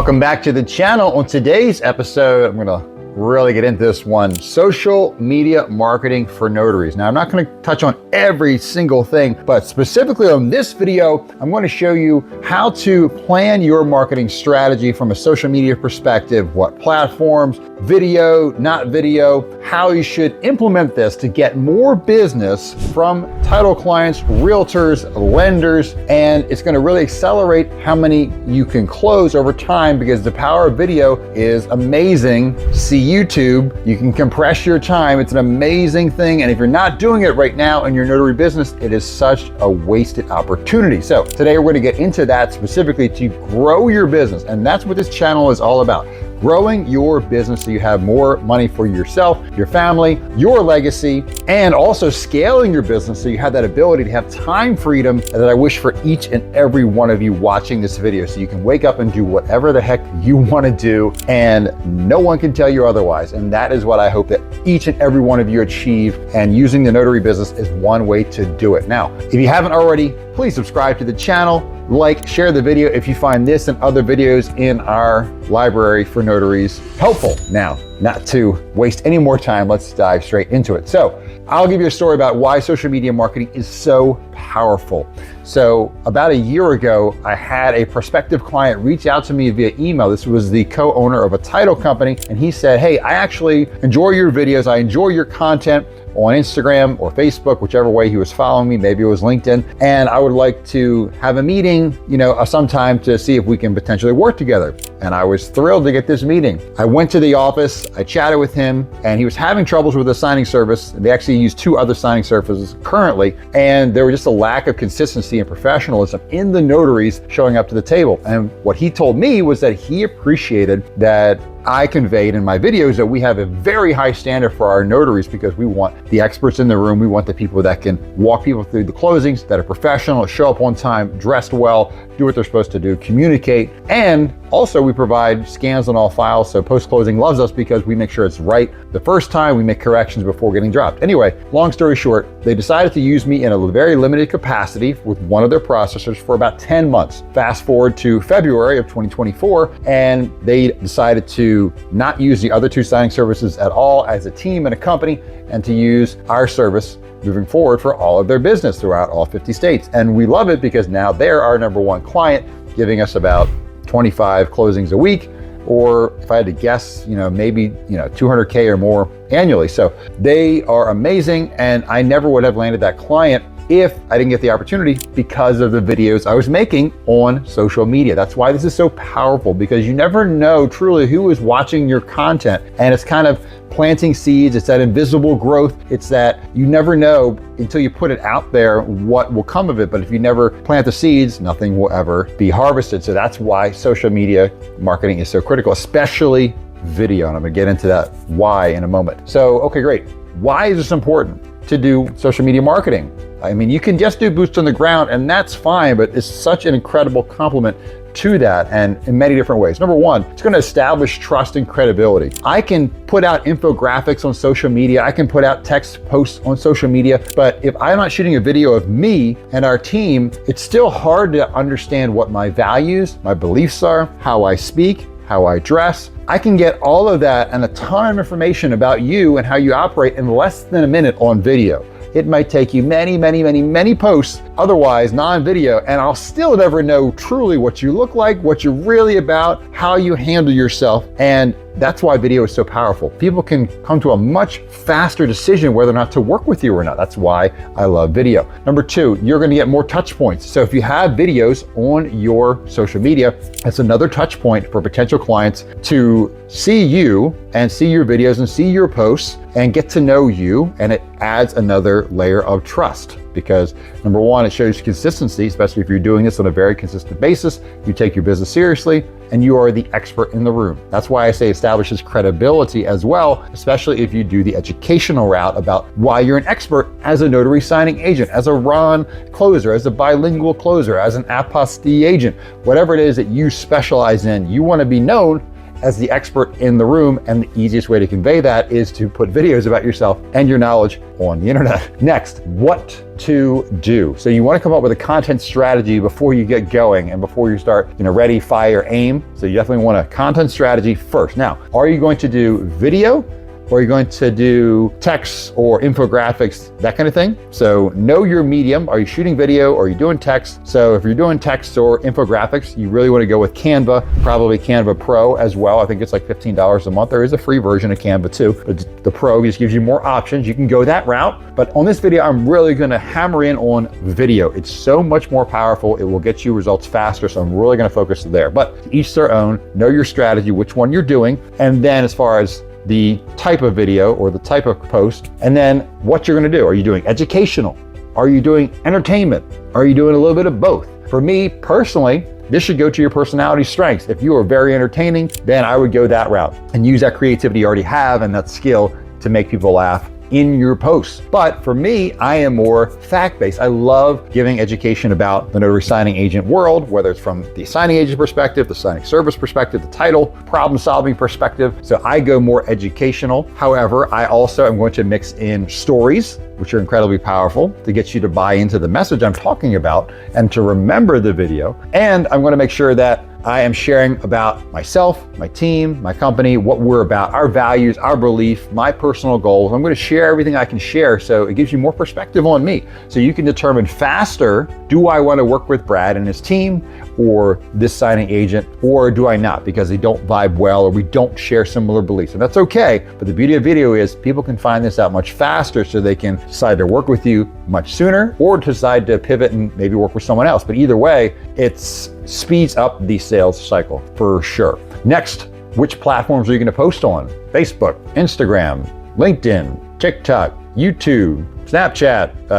Welcome back to the channel. On today's episode, I'm gonna really get into this one, social media marketing for notaries. Now, I'm not gonna touch on every single thing, but specifically on this video, I'm gonna show you how to plan your marketing strategy from a social media perspective, what platforms, video, not video, how you should implement this to get more business from title clients, realtors, lenders, and it's gonna really accelerate how many you can close over time because the power of video is amazing. See YouTube, you can compress your time. It's an amazing thing. And if you're not doing it right now in your notary business, it is such a wasted opportunity. So today we're going to get into that specifically to grow your business. And that's what this channel is all about. Growing your business so you have more money for yourself, your family, your legacy, and also scaling your business so you have that ability to have time freedom that I wish for each and every one of you watching this video so you can wake up and do whatever the heck you want to do and no one can tell you otherwise. And that is what I hope that each and every one of you achieve, and using the notary business is one way to do it. Now, if you haven't already, please subscribe to the channel, like, share the video if you find this and other videos in our library for notaries helpful. Now, not to waste any more time, let's dive straight into it. So I'll give you a story about why social media marketing is so powerful. So about a year ago, I had a prospective client reach out to me via email. This was the co-owner of a title company. And he said, hey, I actually enjoy your videos. I enjoy your content on Instagram or Facebook, whichever way he was following me, maybe it was LinkedIn. And I would like to have a meeting, sometime to see if we can potentially work together. And I was thrilled to get this meeting. I went to the office, I chatted with him, and he was having troubles with the signing service. They actually use two other signing services currently. And there was just a lack of consistency and professionalism in the notaries showing up to the table. And what he told me was that he appreciated that I conveyed in my videos that we have a very high standard for our notaries because we want the experts in the room. We want the people that can walk people through the closings, that are professional, show up on time, dressed well, do what they're supposed to do, communicate. And also we provide scans on all files. So post-closing loves us because we make sure it's right the first time, we make corrections before getting dropped. Anyway, long story short, they decided to use me in a very limited capacity with one of their processors for about 10 months. Fast forward to February of 2024, and they decided to not use the other two signing services at all as a team and a company, and to use our service moving forward for all of their business throughout all 50 states. And we love it because now they're our number one client, giving us about 25 closings a week, or if I had to guess, maybe 200K or more annually. So they are amazing, and I never would have landed that client if I didn't get the opportunity because of the videos I was making on social media. That's why this is so powerful, because you never know truly who is watching your content, and it's kind of planting seeds. It's that invisible growth. It's that you never know until you put it out there what will come of it. But if you never plant the seeds, nothing will ever be harvested. So that's why social media marketing is so critical, especially video. And I'm gonna get into that why in a moment. So, okay, great. Why is this important to do social media marketing? I mean, you can just do boots on the ground and that's fine, but it's such an incredible complement to that, and in many different ways. Number one, it's going to establish trust and credibility. I can put out infographics on social media. I can put out text posts on social media, but if I'm not shooting a video of me and our team, it's still hard to understand what my values, my beliefs are, how I speak, how I dress. I can get all of that and a ton of information about you and how you operate in less than a minute on video. It might take you many posts, otherwise non-video, and I'll still never know truly what you look like, what you're really about, how you handle yourself. And that's why video is so powerful. People can come to a much faster decision whether or not to work with you or not. That's why I love video. Number two, you're gonna get more touch points. So if you have videos on your social media, that's another touch point for potential clients to see you and see your videos and see your posts and get to know you, and it adds another layer of trust. Because number one, it shows consistency, especially if you're doing this on a very consistent basis. You take your business seriously and you are the expert in the room. That's why I say establishes credibility as well, especially if you do the educational route about why you're an expert as a notary signing agent, as a RON closer, as a bilingual closer, as an apostille agent, whatever it is that you specialize in, you want to be known as the expert in the room, and the easiest way to convey that is to put videos about yourself and your knowledge on the internet. Next, what to do. So you want to come up with a content strategy before you get going and before you start, ready, fire, aim. So you definitely want a content strategy first. Now, are you going to do video? Or are you going to do text or infographics, that kind of thing? So know your medium. Are you shooting video or are you doing text? So if you're doing text or infographics, you really want to go with Canva, probably Canva Pro as well. I think it's like $15 a month. There is a free version of Canva too, but the Pro just gives you more options. You can go that route. But on this video, I'm really going to hammer in on video. It's so much more powerful. It will get you results faster. So I'm really going to focus there. But each their own. Know your strategy, which one you're doing. And then as far as the type of video or the type of post, and then what you're going to do. Are you doing educational? Are you doing entertainment? Are you doing a little bit of both? For me personally, this should go to your personality strengths. If you are very entertaining, then I would go that route and use that creativity you already have and that skill to make people laugh in your posts. But for me, I am more fact-based. I love giving education about the notary signing agent world, whether it's from the signing agent perspective, the signing service perspective, the title, problem-solving perspective. So I go more educational. However, I also am going to mix in stories, which are incredibly powerful to get you to buy into the message I'm talking about and to remember the video. And I'm going to make sure that I am sharing about myself, my team, my company, what we're about, our values, our belief, my personal goals. I'm going to share everything I can share so it gives you more perspective on me. So you can determine faster, do I want to work with Brad and his team or this signing agent, or do I not because they don't vibe well or we don't share similar beliefs. And that's okay. But the beauty of video is people can find this out much faster so they can decide to work with you much sooner or decide to pivot and maybe work with someone else. But either way, it speeds up the sales cycle for sure. Next, which platforms are you going to post on? Facebook, Instagram, LinkedIn, TikTok, YouTube, Snapchat.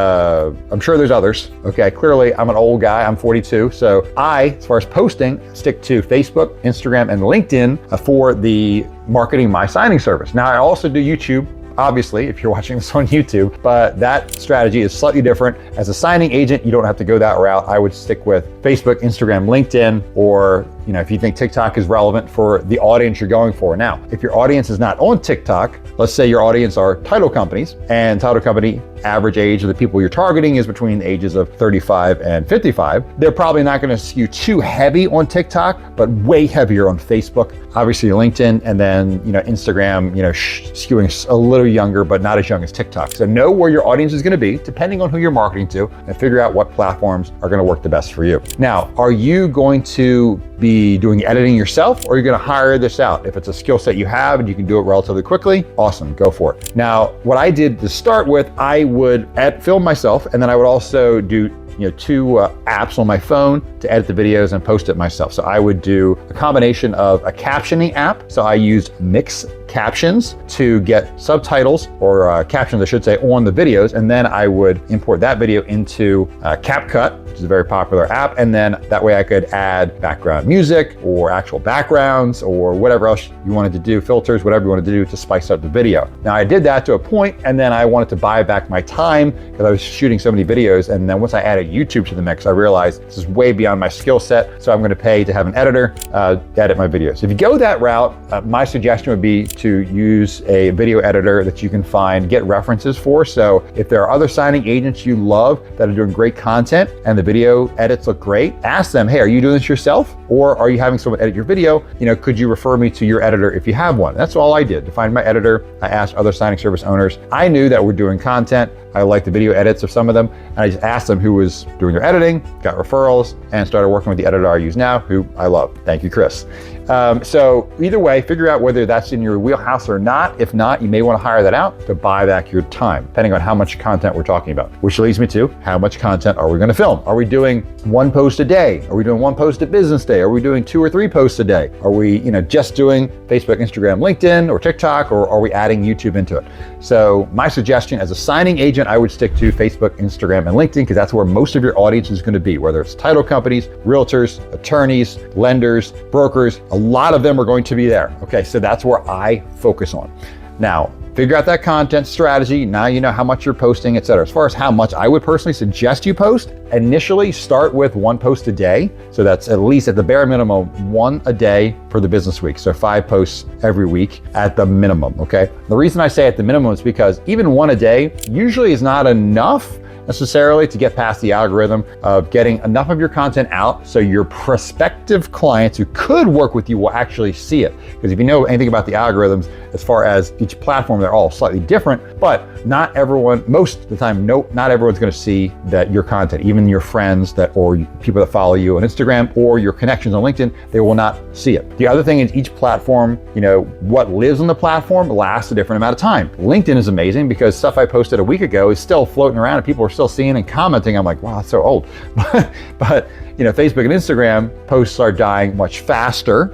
I'm sure there's others. Okay, clearly I'm an old guy. I'm 42. So as far as posting, stick to Facebook, Instagram, and LinkedIn for the marketing my signing service. Now I also do YouTube, obviously, if you're watching this on YouTube, but that strategy is slightly different. As a signing agent, you don't have to go that route. I would stick with Facebook, Instagram, LinkedIn, or if you think TikTok is relevant for the audience you're going for. Now, if your audience is not on TikTok, let's say your audience are title companies, and title company average age of the people you're targeting is between the ages of 35 and 55. They're probably not going to skew too heavy on TikTok, but way heavier on Facebook, obviously LinkedIn, and then Instagram, skewing a little younger, but not as young as TikTok. So know where your audience is going to be, depending on who you're marketing to, and figure out what platforms are going to work the best for you. Now, are you going to be doing editing yourself, or are you going to hire this out? If it's a skill set you have and you can do it relatively quickly, awesome, go for it. Now, what I did to start with, I would film myself, and then I would also do two apps on my phone to edit the videos and post it myself. So I would do a combination of a captioning app. So I used Mix Captions to get subtitles or captions, I should say, on the videos. And then I would import that video into CapCut, which is a very popular app. And then that way I could add background music or actual backgrounds or whatever else you wanted to do, filters, whatever you wanted to do to spice up the video. Now I did that to a point, and then I wanted to buy back my time because I was shooting so many videos. And then once I added YouTube to the mix, I realized this is way beyond my skill set. So I'm going to pay to have an editor edit my videos. If you go that route, my suggestion would be to use a video editor that you can get references for. So if there are other signing agents you love that are doing great content and the video edits look great, ask them, hey, are you doing this yourself? Or are you having someone edit your video? Could you refer me to your editor if you have one? That's all I did. To find my editor, I asked other signing service owners. I knew that we're doing content. I liked the video edits of some of them, and I just asked them who was doing their editing, got referrals, and started working with the editor I use now, who I love. Thank you, Chris. So either way, figure out whether that's in your wheelhouse or not. If not, you may want to hire that out to buy back your time, depending on how much content we're talking about. Which leads me to, how much content are we going to film? Are we doing one post a day? Are we doing one post a business day? Are we doing 2 or 3 posts a day? Are we just doing Facebook, Instagram, LinkedIn, or TikTok, or are we adding YouTube into it? So my suggestion as a signing agent, I would stick to Facebook, Instagram, and LinkedIn, because that's where most of your audience is going to be, whether it's title companies, realtors, attorneys, lenders, brokers. A lot of them are going to be there. Okay, so that's where I focus on. Now, figure out that content strategy. Now you know how much you're posting, etc. As far as how much, I would personally suggest you post. Initially, start with 1 post a day. So that's at least at the bare minimum, 1 a day for the business week. So 5 posts every week at the minimum, okay? The reason I say at the minimum is because even 1 a day usually is not enough necessarily to get past the algorithm of getting enough of your content out so your prospective clients who could work with you will actually see it. Because if you know anything about the algorithms, as far as each platform, they're all slightly different, but not everyone, most of the time, not everyone's gonna see that your content, even your friends or people that follow you on Instagram or your connections on LinkedIn, they will not see it. The other thing is each platform, what lives on the platform lasts a different amount of time. LinkedIn is amazing because stuff I posted a week ago is still floating around and people are still seeing and commenting. I'm like, wow, that's so old. But Facebook and Instagram posts are dying much faster,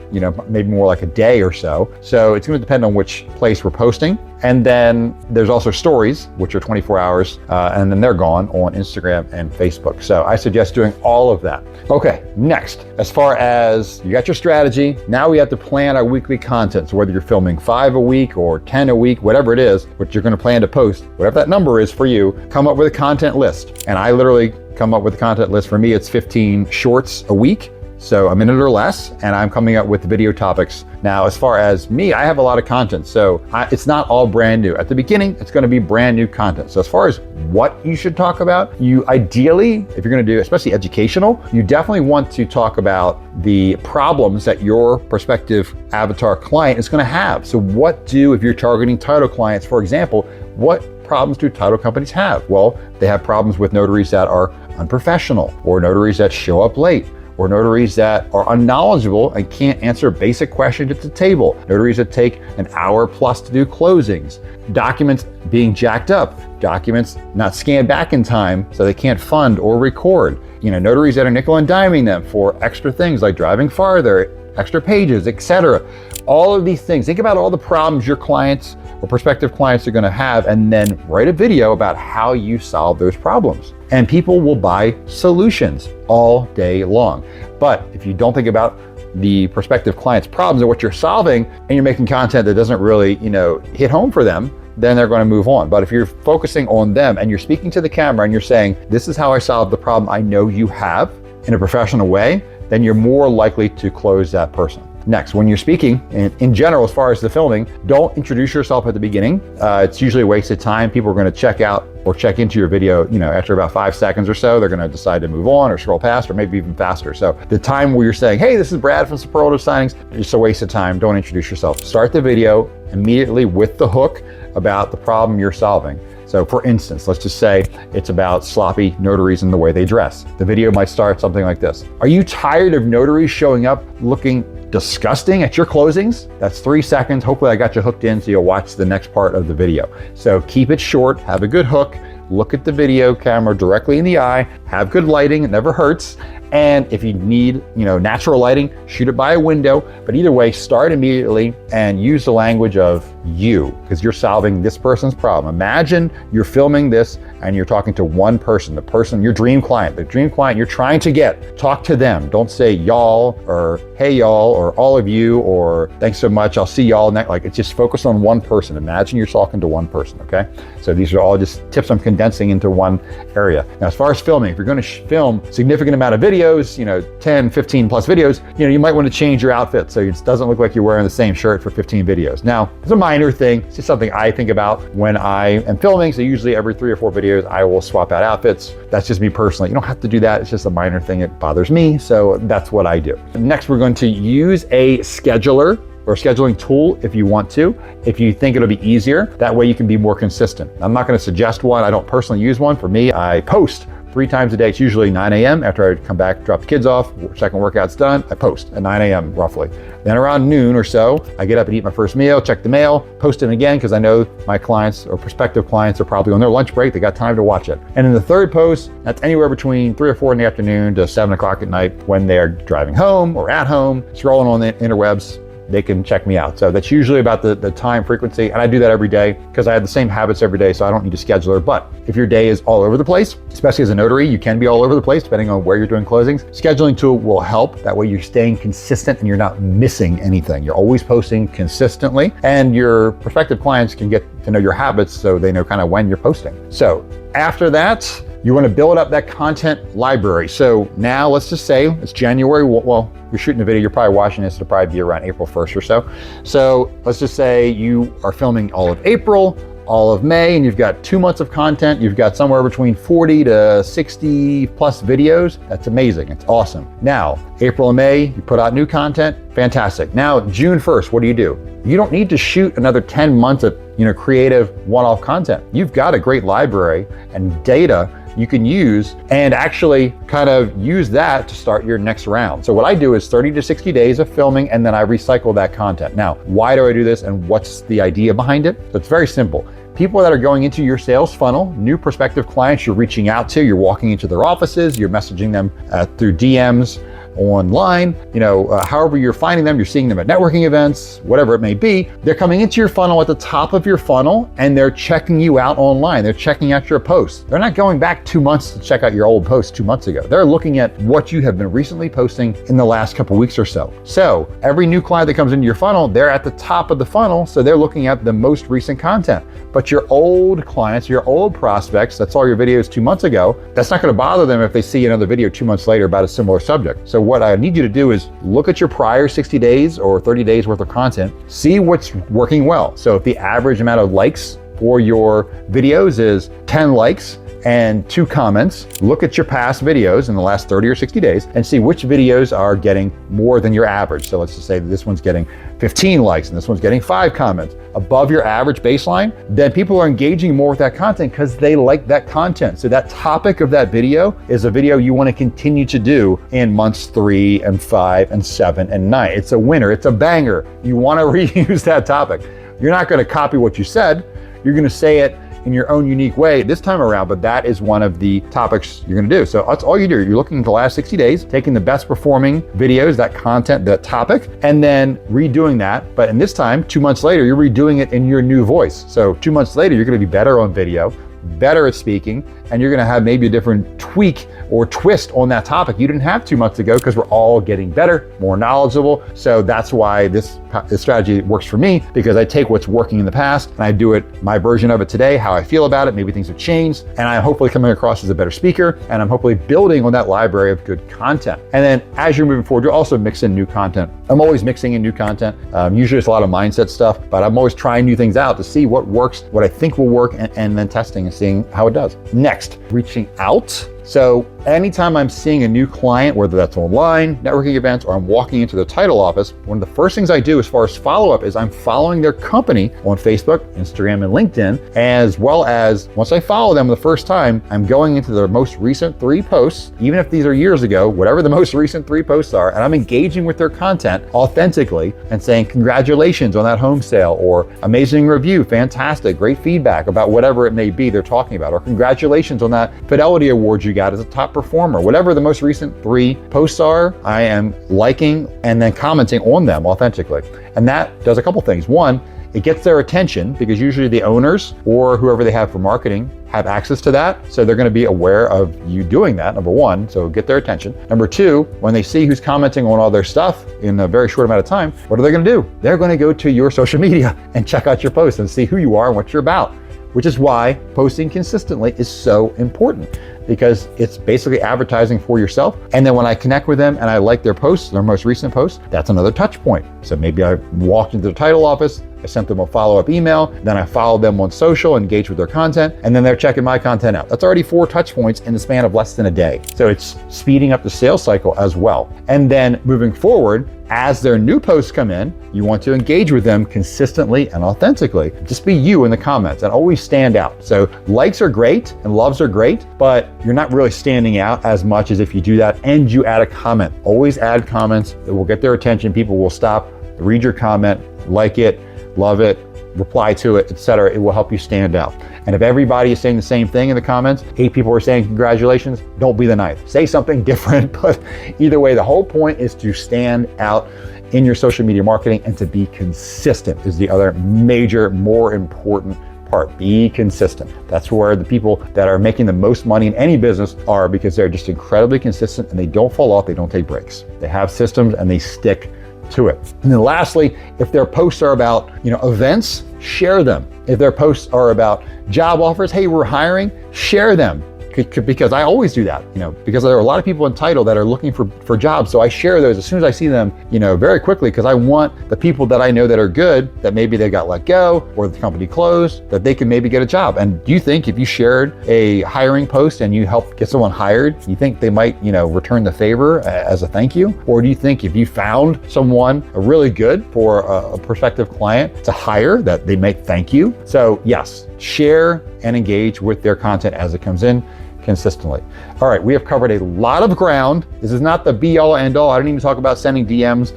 maybe more like a day or so. So it's going to depend on which place we're posting. And then there's also stories, which are 24 hours, and then they're gone on Instagram and Facebook. So I suggest doing all of that. Okay, next, as far as you got your strategy, now we have to plan our weekly content. So whether you're filming 5 a week or 10 a week, whatever it is, what you're going to plan to post, whatever that number is for you, come up with a content list. And I literally come up with a content list. For me, it's 15 shorts a week. So a minute or less, and I'm coming up with video topics. Now, as far as me, I have a lot of content, so it's not all brand new. At the beginning, it's gonna be brand new content. So as far as what you should talk about, you ideally, if you're gonna do, especially educational, you definitely want to talk about the problems that your prospective avatar client is gonna have. So if you're targeting title clients, for example, what problems do title companies have? Well, they have problems with notaries that are unprofessional, or notaries that show up late, or notaries that are unknowledgeable and can't answer basic questions at the table, notaries that take an hour plus to do closings, documents being jacked up, documents not scanned back in time so they can't fund or record, notaries that are nickel and diming them for extra things like driving farther, extra pages, etc. All of these things, think about all the problems your clients or prospective clients are gonna have, and then write a video about how you solve those problems. And people will buy solutions all day long. But if you don't think about the prospective client's problems or what you're solving, and you're making content that doesn't really, hit home for them, then they're going to move on. But if you're focusing on them and you're speaking to the camera and you're saying, this is how I solved the problem I know you have in a professional way, then you're more likely to close that person. Next, when you're speaking, in general, as far as the filming, don't introduce yourself at the beginning. It's usually a waste of time. People are going to check out or check into your video, after about 5 seconds or so. They're going to decide to move on or scroll past, or maybe even faster. So the time where you're saying, hey, this is Brad from Superlative Signings, it's just a waste of time. Don't introduce yourself. Start the video immediately with the hook about the problem you're solving. So for instance, let's just say it's about sloppy notaries and the way they dress. The video might start something like this. Are you tired of notaries showing up looking disgusting at your closings? That's 3 seconds. Hopefully I got you hooked in so you'll watch the next part of the video. So keep it short, have a good hook, look at the video camera directly in the eye, have good lighting, it never hurts. And if you need, natural lighting, shoot it by a window. But either way, start immediately and use the language of you, because you're solving this person's problem. Imagine you're filming this and you're talking to one person, your dream client, the dream client you're trying to get. Talk to them. Don't say y'all or hey y'all or all of you or thanks so much, I'll see y'all next. It's just focus on one person. Imagine you're talking to one person, okay? So these are all just tips I'm condensing into one area. Now, as far as filming, if you're going to film significant amount of videos, 10, 15 plus videos, you might want to change your outfit so it doesn't look like you're wearing the same shirt for 15 videos. Now, it's a minor thing. It's just something I think about when I am filming. So usually every 3 or 4 videos, I will swap out outfits. That's just me personally. You don't have to do that. It's just a minor thing. It bothers me. So that's what I do. Next, we're going to use a scheduler or scheduling tool if you want to, if you think it'll be easier. That way you can be more consistent. I'm not going to suggest one. I don't personally use one. For me, I post 3 times a day. It's usually 9 a.m. after I come back, drop the kids off, second workout's done, I post at 9 a.m. roughly. Then around noon or so, I get up and eat my first meal, check the mail, post it again because I know my clients or prospective clients are probably on their lunch break. They got time to watch it. And in the third post, that's anywhere between 3 or 4 in the afternoon to 7 o'clock at night when they're driving home or at home, scrolling on the interwebs, they can check me out. So that's usually about the time frequency. And I do that every day because I have the same habits every day. So I don't need a scheduler. But if your day is all over the place, especially as a notary, you can be all over the place depending on where you're doing closings. Scheduling tool will help. That way you're staying consistent and you're not missing anything. You're always posting consistently, and your prospective clients can get to know your habits so they know kind of when you're posting. So after that, you want to build up that content library. So now let's just say it's January. Well, you're shooting a video, you're probably watching this, it'll probably be around April 1st or so. So let's just say you are filming all of April, all of May, and you've got 2 months of content. You've got somewhere between 40 to 60 plus videos. That's amazing. It's awesome. Now, April and May, you put out new content. Fantastic. Now, June 1st, what do? You don't need to shoot another 10 months of creative one-off content. You've got a great library and data you can use and actually kind of use that to start your next round. So what I do is 30 to 60 days of filming, and then I recycle that content. Now, why do I do this and what's the idea behind it? So it's very simple. People that are going into your sales funnel, new prospective clients you're reaching out to, you're walking into their offices, you're messaging them through DMs, online, however you're finding them, you're seeing them at networking events, whatever it may be. They're coming into your funnel at the top of your funnel and they're checking you out online. They're checking out your posts. They're not going back 2 months to check out your old post 2 months ago. They're looking at what you have been recently posting in the last couple weeks or so. So every new client that comes into your funnel, they're at the top of the funnel. So they're looking at the most recent content. But your old clients, your old prospects, that's all your videos 2 months ago, that's not going to bother them if they see another video 2 months later about a similar subject. So what I need you to do is look at your prior 60 days or 30 days worth of content, see what's working well. So if the average amount of likes for your videos is 10 likes and 2 comments, look at your past videos in the last 30 or 60 days and see which videos are getting more than your average. So let's just say that this one's getting 15 likes and this one's getting 5 comments above your average baseline. Then people are engaging more with that content because they like that content. So that topic of that video is a video you want to continue to do in months 3 and 5 and 7 and 9. It's a winner. It's a banger. You want to reuse that topic. You're not going to copy what you said. You're going to say it in your own unique way this time around, but that is one of the topics you're gonna do. So that's all you do. You're looking at the last 60 days, taking the best performing videos, that content, that topic, and then redoing that. But in this time, 2 months later, you're redoing it in your new voice. So 2 months later, you're gonna be better on video, better at speaking, and you're gonna have maybe a different tweak or twist on that topic you didn't have 2 months ago because we're all getting better, more knowledgeable. So that's why this strategy works for me, because I take what's working in the past and I do it, my version of it today, how I feel about it. Maybe things have changed and I'm hopefully coming across as a better speaker, and I'm hopefully building on that library of good content. And then as you're moving forward, you'll also mix in new content. I'm always mixing in new content. Usually it's a lot of mindset stuff, but I'm always trying new things out to see what works, what I think will work, and then testing and seeing how it does. Next, reaching out. So anytime I'm seeing a new client, whether that's online, networking events, or I'm walking into the title office, one of the first things I do as far as follow-up is I'm following their company on Facebook, Instagram, and LinkedIn, as well as once I follow them the first time, I'm going into their most recent 3 posts, even if these are years ago, whatever the most recent 3 posts are, and I'm engaging with their content authentically and saying, congratulations on that home sale, or amazing review, fantastic, great feedback about whatever it may be they're talking about, or congratulations on that Fidelity Award you got as a top performer. Whatever the most recent 3 posts are, I am liking and then commenting on them authentically. And that does a couple things. One, it gets their attention because usually the owners or whoever they have for marketing have access to that. So they're going to be aware of you doing that, number one, so get their attention. Number 2, when they see who's commenting on all their stuff in a very short amount of time, what are they going to do? They're going to go to your social media and check out your posts and see who you are and what you're about, which is why posting consistently is so important, because it's basically advertising for yourself. And then when I connect with them and I like their posts, their most recent posts, that's another touch point. So maybe I walked into the title office, I sent them a follow-up email, then I followed them on social, engaged with their content, and then they're checking my content out. That's already 4 touch points in the span of less than a day. So it's speeding up the sales cycle as well. And then moving forward, as their new posts come in, you want to engage with them consistently and authentically. Just be you in the comments and always stand out. So likes are great and loves are great, but you're not really standing out as much as if you do that and you add a comment. Always add comments that will get their attention. People will stop, read your comment, like it, love it, reply to it, etc. It will help you stand out. And if everybody is saying the same thing in the comments, 8 people are saying congratulations, don't be the 9th. Say something different, but either way, the whole point is to stand out in your social media marketing, and to be consistent is the other major, more important part. Be consistent. That's where the people that are making the most money in any business are, because they're just incredibly consistent and they don't fall off, they don't take breaks. They have systems and they stick to it. And then lastly, if their posts are about, events, share them. If their posts are about job offers, hey, we're hiring, share them. Because I always do that, because there are a lot of people in title that are looking for jobs. So I share those as soon as I see them, very quickly, because I want the people that I know that are good, that maybe they got let go or the company closed, that they can maybe get a job. And do you think if you shared a hiring post and you helped get someone hired, you think they might, return the favor as a thank you? Or do you think if you found someone really good for a prospective client to hire, that they might thank you? So yes, share and engage with their content as it comes in consistently. All right, we have covered a lot of ground. This is not the be all end all. I don't even talk about sending DMs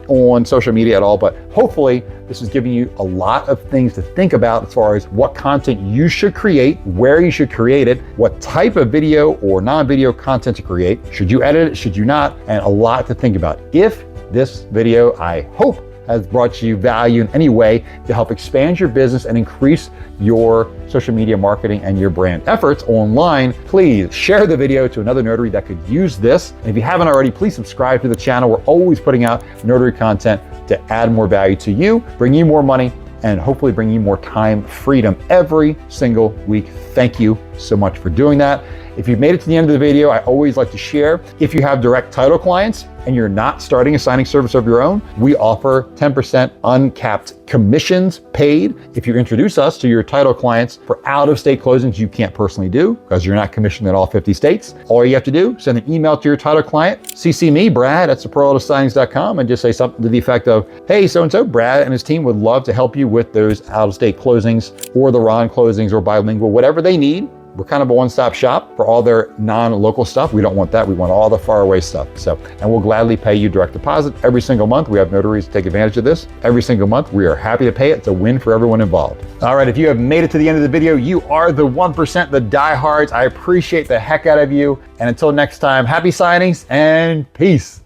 on social media at all, but hopefully this is giving you a lot of things to think about as far as what content you should create, where you should create it, what type of video or non-video content to create. Should you edit it? Should you not? And a lot to think about. If this video, I hope, has brought you value in any way to help expand your business and increase your social media marketing and your brand efforts online, please share the video to another notary that could use this. And if you haven't already, please subscribe to the channel. We're always putting out notary content to add more value to you, bring you more money, and hopefully bring you more time freedom every single week. Thank you so much for doing that. If you've made it to the end of the video, I always like to share, if you have direct title clients and you're not starting a signing service of your own, we offer 10% uncapped commissions paid if you introduce us to your title clients for out-of-state closings you can't personally do because you're not commissioned in all 50 states. All you have to do, send an email to your title client, CC me, Brad, at superlativesignings.com, and just say something to the effect of, hey, so-and-so, Brad and his team would love to help you with those out-of-state closings or the RON closings or bilingual, whatever they need. We're kind of a one-stop shop for all their non-local stuff. We don't want that. We want all the faraway stuff. And we'll gladly pay you direct deposit every single month. We have notaries take advantage of this every single month. We are happy to pay it. It's a win for everyone involved. All right, if you have made it to the end of the video, you are the 1%, the diehards. I appreciate the heck out of you. And until next time, happy signings and peace.